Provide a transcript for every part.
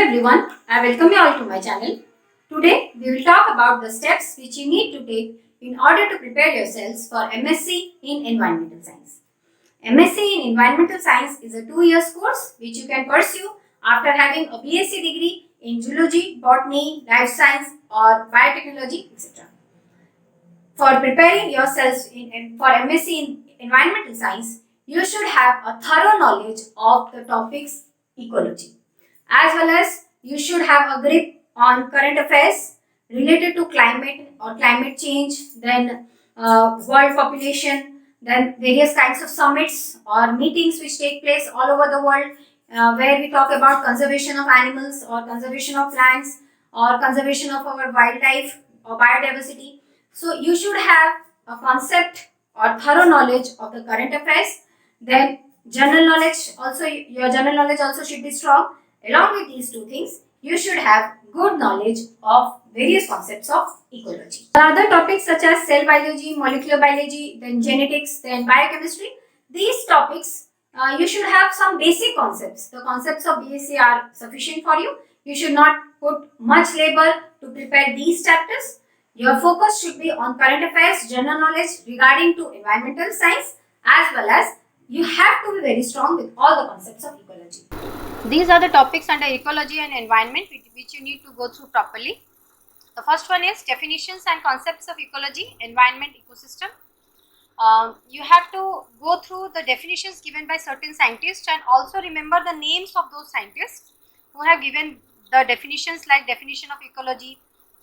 everyone, I welcome you all to my channel. Today we will talk about the steps which you need to take in order to prepare yourselves for MSc in Environmental Science. MSc in Environmental Science is a 2 year course which you can pursue after having a BSc degree in Zoology, Botany, Life Science or Biotechnology, etc. For preparing yourselves for MSc in Environmental Science, you should have a thorough knowledge of the topics ecology, as well as you should have a grip on current affairs related to climate or climate change, then world population, then various kinds of summits or meetings which take place all over the world, where we talk about conservation of animals or conservation of plants or conservation of our wildlife or biodiversity. So you should have a concept or thorough knowledge of the current affairs. Then general knowledge also, your general knowledge also should be strong. Along with these two things, you should have good knowledge of various concepts of ecology. The other topics such as cell biology, molecular biology, then genetics, then biochemistry, these topics you should have some basic concepts. The concepts of BSc are sufficient for you. You should not put much labor to prepare these chapters. Your focus should be on current affairs, general knowledge regarding to environmental science, as well as you have to be very strong with all the concepts of ecology. These are the topics under ecology and environment which you need to go through properly. The first one is definitions and concepts of ecology, environment, ecosystem. You have to go through the definitions given by certain scientists and also remember the names of those scientists who have given the definitions, like definition of ecology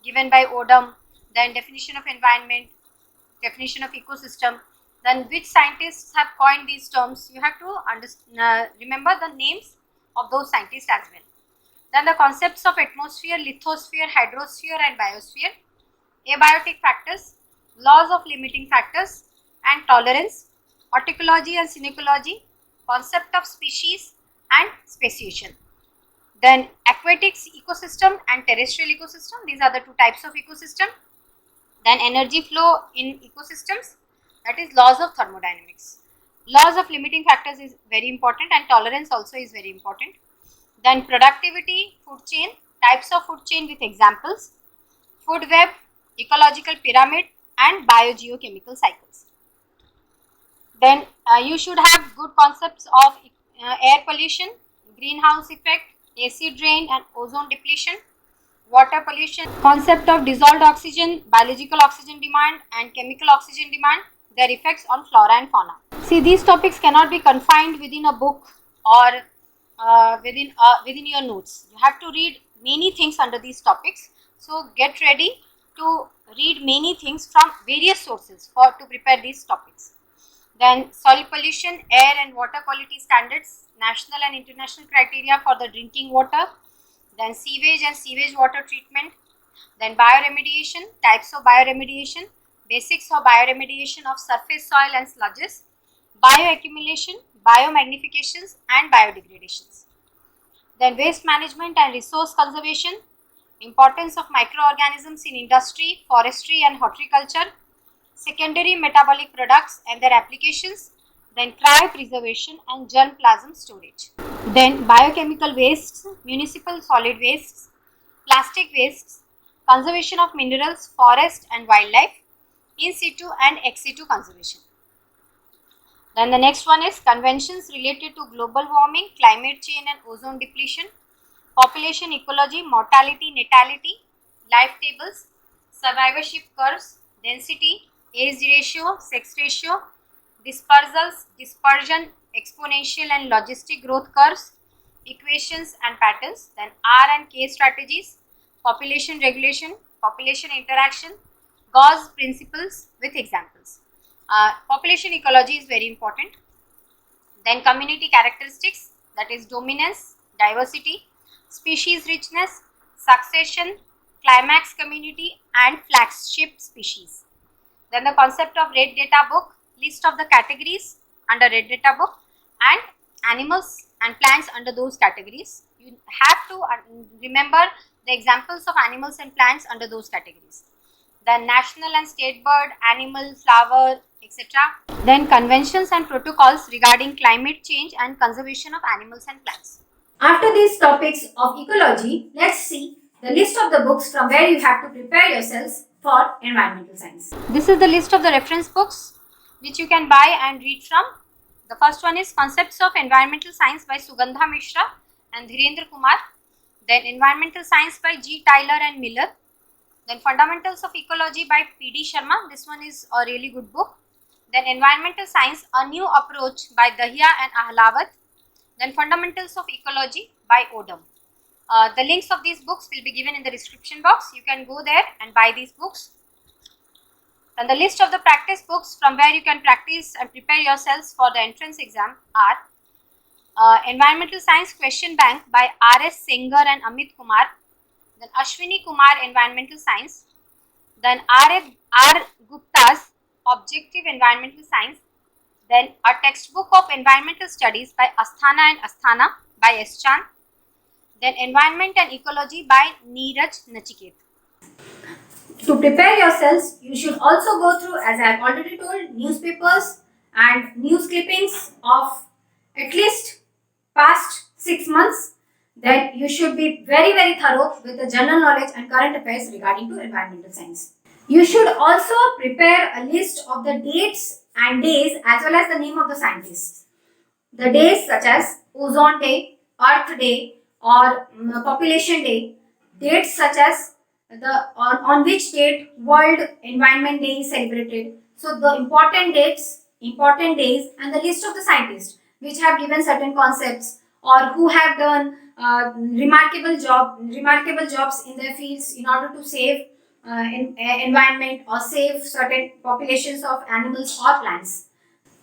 given by Odum, then definition of environment, definition of ecosystem, then which scientists have coined these terms. You have to remember the names of those scientists as well. Then the concepts of atmosphere, lithosphere, hydrosphere and biosphere, abiotic factors, laws of limiting factors and tolerance, horticology and synecology, concept of species and speciation. Then aquatics ecosystem and terrestrial ecosystem, these are the two types of ecosystem. Then energy flow in ecosystems, that is laws of thermodynamics. Laws of limiting factors is very important and tolerance also is very important. Then productivity, food chain, types of food chain with examples, food web, ecological pyramid and biogeochemical cycles. Then you should have good concepts of air pollution, greenhouse effect, acid rain and ozone depletion, water pollution, concept of dissolved oxygen, biological oxygen demand and chemical oxygen demand, their effects on flora and fauna. See, these topics cannot be confined within a book or within your notes. You have to read many things under these topics. So get ready to read many things from various sources to prepare these topics. Then soil pollution, air and water quality standards, national and international criteria for the drinking water, then sewage and sewage water treatment, then bioremediation, types of bioremediation, basics of bioremediation of surface soil and sludges, bioaccumulation, biomagnifications and biodegradations. Then waste management and resource conservation, importance of microorganisms in industry, forestry and horticulture, secondary metabolic products and their applications, then cryopreservation and germplasm storage. Then biochemical wastes, municipal solid wastes, plastic wastes, conservation of minerals, forest and wildlife, in situ and ex situ conservation. Then the next one is conventions related to global warming, climate change and ozone depletion, population ecology, mortality, natality, life tables, survivorship curves, density, age ratio, sex ratio, dispersion, exponential and logistic growth curves, equations and patterns, then R and K strategies, population regulation, population interaction, Gauss principles with examples. Population ecology is very important. Then community characteristics, that is dominance, diversity, species richness, succession, climax community and flagship species. Then the concept of red data book, list of the categories under red data book and animals and plants under those categories. You have to remember the examples of animals and plants under those categories. Then national and state bird, animal, flower, etc. Then conventions and protocols regarding climate change and conservation of animals and plants. After these topics of ecology, let's see the list of the books from where you have to prepare yourselves for environmental science. This is the list of the reference books which you can buy and read from. The first one is Concepts of Environmental Science by Sugandha Mishra and Dhirendra Kumar. Then Environmental Science by G. Tyler and Miller. Then Fundamentals of Ecology by P.D. Sharma. This one is a really good book. Then Environmental Science, A New Approach by Dahiya and Ahlawat. Then Fundamentals of Ecology by Odom. The links of these books will be given in the description box. You can go there and buy these books. And the list of the practice books from where you can practice and prepare yourselves for the entrance exam are Environmental Science Question Bank by R.S. Sengar and Amit Kumar. Then Ashwini Kumar, Environmental Science. Then R. Gupta's Objective Environmental Science. Then a textbook of environmental studies by Asthana and Asthana by S. Chand. Then Environment and Ecology by Neeraj Nachiket. To prepare yourselves, you should also go through, as I have already told, newspapers and news clippings of at least past 6 months. Then you should be very thorough with the general knowledge and current affairs regarding to environmental science. You should also prepare a list of the dates and days as well as the name of the scientists. The days such as Ozone Day, Earth Day or Population Day. Dates such as on which date World Environment Day is celebrated. So the important dates, important days and the list of the scientists which have given certain concepts or who have done remarkable jobs in their fields in order to save environment or save certain populations of animals or plants,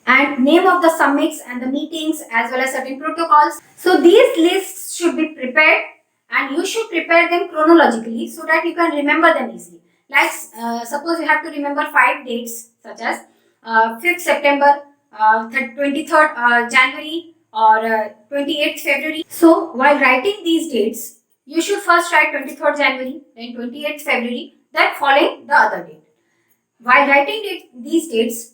and name of the summits and the meetings as well as certain protocols. So these lists should be prepared and you should prepare them chronologically so that you can remember them easily. Like suppose you have to remember 5 dates such as 5th September, 23rd January or 28th February. So while writing these dates, you should first write 23rd January, then 28th February, then following the other date. While writing these dates,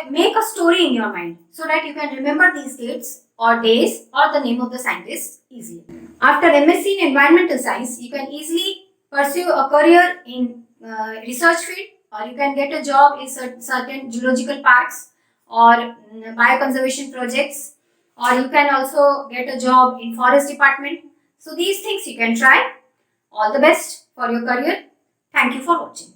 make a story in your mind so that you can remember these dates or days or the name of the scientist easily. After MSc in Environmental Science, you can easily pursue a career in research field, or you can get a job in certain zoological parks or bioconservation projects, or you can also get a job in forest department. So these things you can try. All the best for your career. Thank you for watching.